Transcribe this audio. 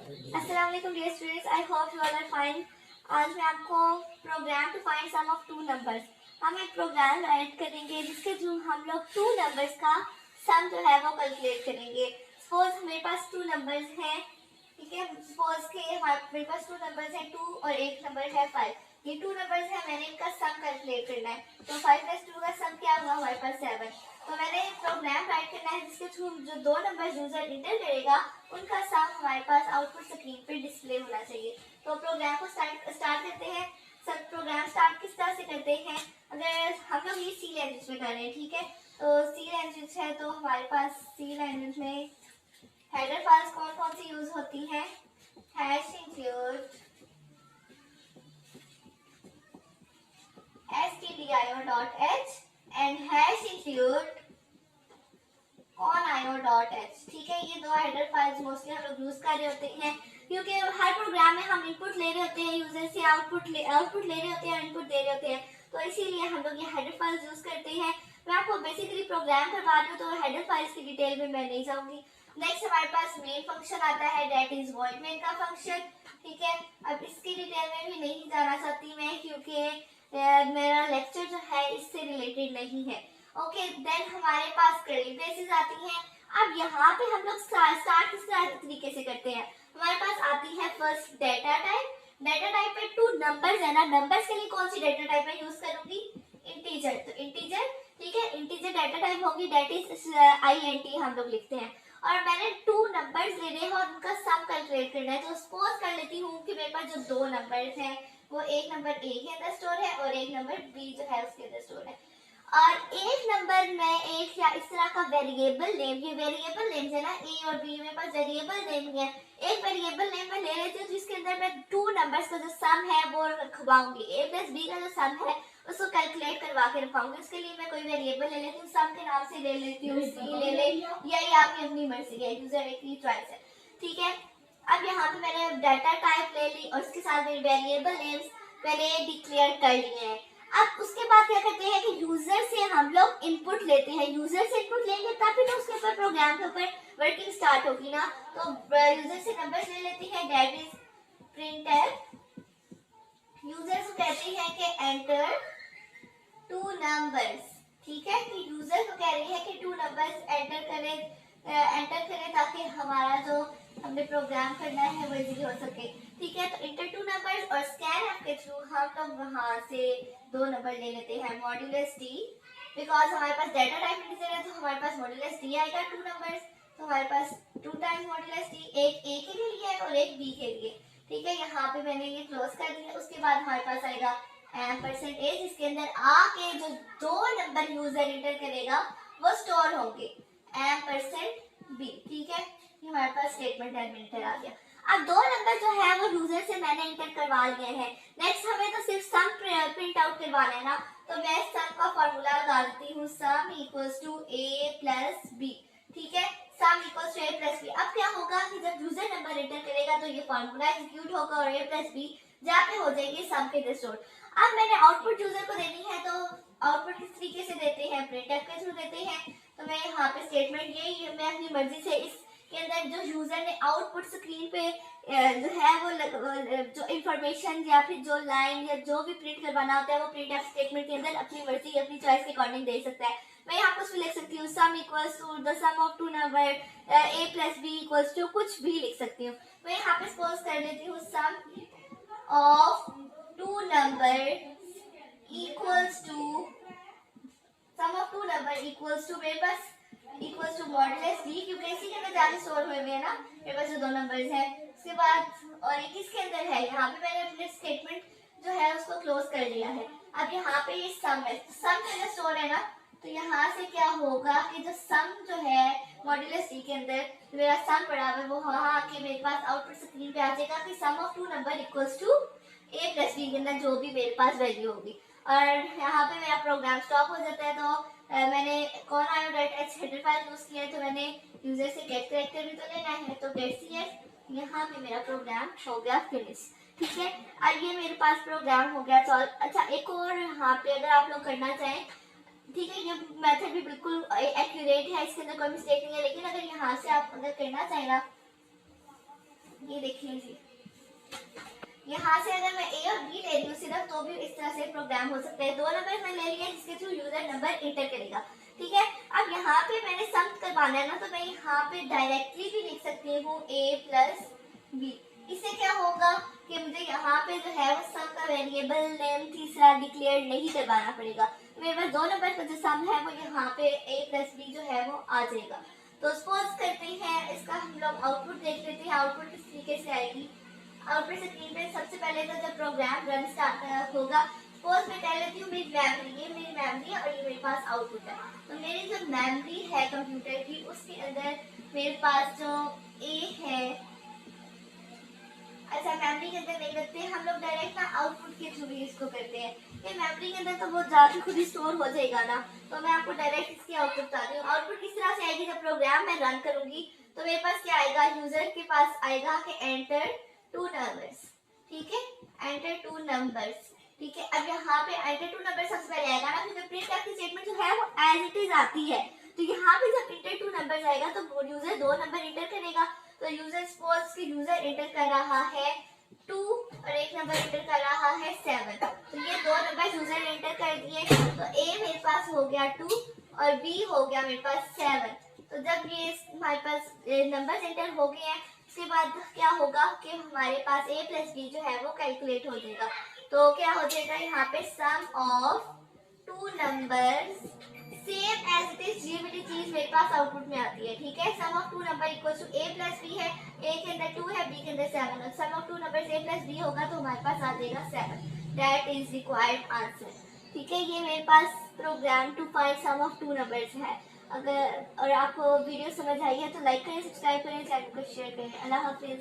अस्सलाम वालेकुम dear students, I hope you all are fine. आज मैं आपको program to find sum of two numbers, हम एक प्रोग्राम राइट करेंगे जिसके थ्रू हम लोग टू नंबर्स का सम जो है वो कैलकुलेट करेंगे। सपोज मेरे पास टू नंबर्स हैं, ठीक है। सपोज के मेरे पास टू नंबर्स हैं, टू और एक नंबर है फाइव। ये टू नंबर्स हैं, मैंने इनका सम कैलकुलेट करना है। तो फाइव प्लस टू का सम क्या हुआ हमारे पास सेवन। तो मैंने प्रोग्राम राइट करना है जिसके थ्रू जो दो नंबर यूजर इंटर करेगा उनका सम हमारे पास आउटपुट स्क्रीन पे डिस्प्ले होना चाहिए। तो प्रोग्राम को स्टार्ट करते हैं। सब प्रोग्राम स्टार्ट किस तरह से करते हैं, अगर हम लोग ये सी लैंग्वेज में कर रहे हैं, ठीक है। तो सी लैंग्वेज है तो हमारे पास सी लैंग्वेज में हेडर फाइल्स कौन कौन सी यूज होती हैं, hash include stdio.h and hash include onio.h, ठीक है। ये दो हेडर फाइल्स मोस्टली हम लोग यूज कर रहे होते हैं क्योंकि हर प्रोग्राम में हम इनपुट ले रहे होते हैं, यूजर से आउटपुट ले रहे होते हैं और इनपुट दे रहे होते हैं। तो इसीलिए हम लोग ये हेडर फाइल्स यूज करते हैं। मैं आपको बेसिकली प्रोग्राम करवा रही हूँ तो हेडर फाइल्स की डिटेल में मैं नहीं जाऊंगी। नेक्स्ट हमारे पास मेन फंक्शन आता है, दैट इज वॉइड मेन का फंक्शन, ठीक है। अब इसकी डिटेल में भी नहीं जाना चाहती मैं क्योंकि मेरा लेक्चर जो है इससे रिलेटेड नहीं है। ओके, देन हमारे पास कर्ली ब्रेसेस आती हैं। अब यहाँ पे हम लोग स्टार्ट किस तरीके से करते हैं, हमारे पास आती है first data type. Data type पे टू नंबर्स है ना, नंबर्स के लिए कौन सी डेटा टाइप मैं यूज करूंगी, इंटीजर। तो इंटीजर, ठीक है, इंटीजर डेटा टाइप होगी, दैट इज INT हम लोग लिखते हैं। और मैंने टू नंबर्स लेने हैं और उनका सम कैलकुलेट करना है। तो सपोज कर लेती हूँ कि मेरे पास जो दो नंबर्स हैं वो एक नंबर A के अंदर स्टोर है और एक नंबर B जो है उसके अंदर स्टोर है। और एक नंबर में एक या इस तरह का वेरिएबल नेम, ये वेरिएबल नेम है ना, ए और बी मेरे पास वेरिएबल नेम है। एक वेरिएबल नेम मैं ले लेती हूँ जिसके अंदर मैं टू नंबर्स का जो सम है वो रखवाऊंगी, ए प्लस बी का जो सम है उसको कैलकुलेट करवा के रखवाऊंगी। उसके लिए मैं कोई वेरिएबल ले लेती हूँ, सम के नाम से ले लेती हूँ, सी ले ले या ये आपकी अपनी मर्जी है, यूजर की चॉइस है, ठीक है। अब यहाँ पे मैंने डाटा टाइप ले ली और उसके साथ मेरे वेरिएबल नेम्स मैंने डिक्लेयर कर लिए हैं। अब उसके बाद क्या करते हैं कि यूजर से हम लोग इनपुट लेते हैं, यूजर से इनपुट लेंगे तभी तो उसके ऊपर प्रोग्राम के ऊपर वर्किंग स्टार्ट होगी ना। तो यूजर से नंबर्स ले लेते हैं, दैट इज प्रिंटफ। यूजर को कहते हैं कि एंटर टू नंबर्स, ठीक है। कि यूजर को कह रही है कि टू नंबर्स एंटर करें ताकि हमारा जो हमने प्रोग्राम करना है वो इजीली हो सके, ठीक है। तो इंटर टू नंबर्स और स्कैन के थ्रू हम लोग वहां से दो नंबर ले लेते हैं, मॉड्यूलस डी। बिकॉज हमारे पास डेटा टाइप इंटीजर है तो हमारे पास मॉड्यूलस डी आएगा टू नंबर्स। तो हमारे पास टू टाइम्स मॉड्यूलस डी, एक ए के लिए है और एक बी के लिए, ठीक है। यहाँ पे मैंने ये क्लोज कर दिया। उसके बाद हमारे पास आएगा परसेंटेज, इसके अंदर आके जो दो नंबर यूजर इंटर करेगा वो स्टोर होंगे, %b, ठीक है। ये हमारे पास स्टेटमेंट एडमिटर आ गया। अब दो नंबर जो है वो यूजर से मैंने इंटर करवा लिए हैं। नेक्स्ट हमें तो सिर्फ सम प्रिंट आउट करवाना है ना, तो मैं सम का फॉर्मूला लगा देती हूँ, sum equals to a plus b, ठीक है। Sum equals to a plus b। अब क्या होगा कि जब यूजर नंबर इंटर करेगा तो ये फॉर्मूला एग्जीक्यूट होगा और a प्लस b जाके हो जाएगी सम के स्टोर। अब मैंने आउटपुट यूजर को देनी है तो आउटपुट किस तरीके से देते हैं, प्रिंटफ के थ्रू देते हैं। तो मैं यहाँ पे स्टेटमेंट यही मैं अपनी मर्जी से इसके अंदर जो यूजर ने आउटपुट स्क्रीन पे जो है वो जो इंफॉर्मेशन या फिर जो लाइन या जो भी प्रिंट करवाना होता है वो प्रिंटफ स्टेटमेंट के अंदर अपनी मर्जी अपनी चॉइस के अकॉर्डिंग दे सकता है। मैं यहाँ कुछ भी लिख सकती हूँ, sum equals to the sum of two number a plus b equals to कुछ भी लिख सकती हूँ। मैं यहाँ पे सपोज कर लेती हूँ sum of two number equals to sum of two number equals to मेरे पास इक्वल्स टू मॉडुलस d, क्योंकि इसी के अंदर जाके स्टोर हुए हैं ना मेरे पास जो दो नंबर्स हैं। उसके बाद और ये किसके अंदर है, यहाँ पे मैंने अपने स्टेटमेंट जो है उसको क्लोज कर लिया है। अब यहाँ पे ये सम है, सम के अंदर स्टोर है ना, तो यहाँ से क्या होगा कि जो सम जो है मॉडुलस d के अंदर मेरा सम पड़ा हुआ है वो वहाँ आके मेरे पास आउटपुट स्क्रीन पे आ जाएगा कि sum of two number equals to a plus b के अंदर जो भी मेरे पास वैल्यू होगी। और यहाँ पे मेरा प्रोग्राम स्टॉप हो जाता है। तो मैंने कौन io.h हेडर फाइल यूज किया है, तो मैंने यूजर से गेट करेक्टर भी तो लेना है, तो गेट cs, यहाँ पे मेरा प्रोग्राम हो गया फिनिश, ठीक है। और ये मेरे पास प्रोग्राम हो गया सॉल्व। अच्छा, एक और यहाँ पे अगर आप लोग करना चाहें, ठीक है, ये मेथड भी बिल्कुल एक्यूरेट है, इसके अंदर कोई मिस्टेक नहीं है, लेकिन अगर यहाँ से आप अगर करना चाहें ना ये देखिए जी, यहाँ से अगर मैं ए और बी ले रही हूँ सिर्फ तो भी इस तरह से प्रोग्राम हो सकता है। 2 नंबर मैं ले लिया जिसके थ्रू यूजर नंबर इंटर करेगा, ठीक है। अब यहाँ पे मैंने सम करवाना है ना, तो मैं यहाँ पे डायरेक्टली भी लिख सकती हूँ a प्लस बी। इससे क्या होगा कि मुझे यहाँ पे जो है वो सम का वेरिएबल नेम तीसरा डिक्लेयर नहीं करवाना पड़ेगा। मेरे पास 2 नंबर का जो सम है वो यहाँ पे a प्लस बी जो है वो आ जाएगा। तो सपोज करते हैं इसका हम लोग आउटपुट देख लेते हैं। आउटपुट किस तरीके से आएगी, आउटपुट स्क्रीन पे सबसे पहले तो जब प्रोग्राम रन स्टार्ट होगा, सपोज मैं कह लेती हूँ मेरी मेमोरी, ये मेरी मेमोरी है और ये मेरे पास आउटपुट है। तो मेरी जो मेमोरी है कंप्यूटर की उसके अंदर मेरे पास जो ए है, अच्छा मेमोरी के अंदर नहीं रखते हम लोग, डायरेक्ट ना आउटपुट के थ्रू ही इसको करते हैं। ये मेमोरी के अंदर तो वो जाके खुद ही स्टोर हो जाएगा ना, तो मैं आपको डायरेक्ट इसकी आउटपुट बताती हूँ। आउटपुट किस तरह से आएगी, जब प्रोग्राम मैं रन करूंगी तो मेरे पास क्या आएगा, यूजर के पास आएगा कि एंटर 2 नंबर्स, ठीक है, एंटर 2 नंबर्स, ठीक है। अब यहाँ पे एंटर 2 नंबर सबसे पहले आएगा ना, क्योंकि प्रिंट की स्टेटमेंट जो है वो एज इट इज आती है। तो यहाँ पे जब इंटर 2 नंबर्स आएगा तो यूजर 2 नंबर इंटर करेगा। तो यूजर सपोज कि यूजर इंटर कर रहा है 2 और एक नंबर इंटर कर रहा है 7। तो ये 2 नंबर यूजर इंटर कर दिए, तो ए मेरे पास हो गया 2 और बी हो गया मेरे पास 7। तो जब ये हमारे पास नंबर इंटर हो गए हैं, उसके बाद क्या होगा कि हमारे पास a प्लस बी जो है वो कैलकुलेट हो जाएगा। तो क्या हो जाएगा यहाँ पे, sum of 2 numbers same as it is, ये वाली चीज मेरे पास आउटपुट में आती है, ठीक है। Sum of 2 number equals to a plus B है, a के अंदर 2 है, b के अंदर 7 है। Sum of 2 numbers a plus b होगा तो हमारे पास आ जाएगा 7। दैट इज रिक्वायर्ड आंसर, ठीक है। ये मेरे पास program to find sum of 2 numbers है। अगर और आपको वीडियो समझ आई है तो लाइक करें, सब्सक्राइब करें, चैनल को शेयर करें। अल्लाह हाफिज।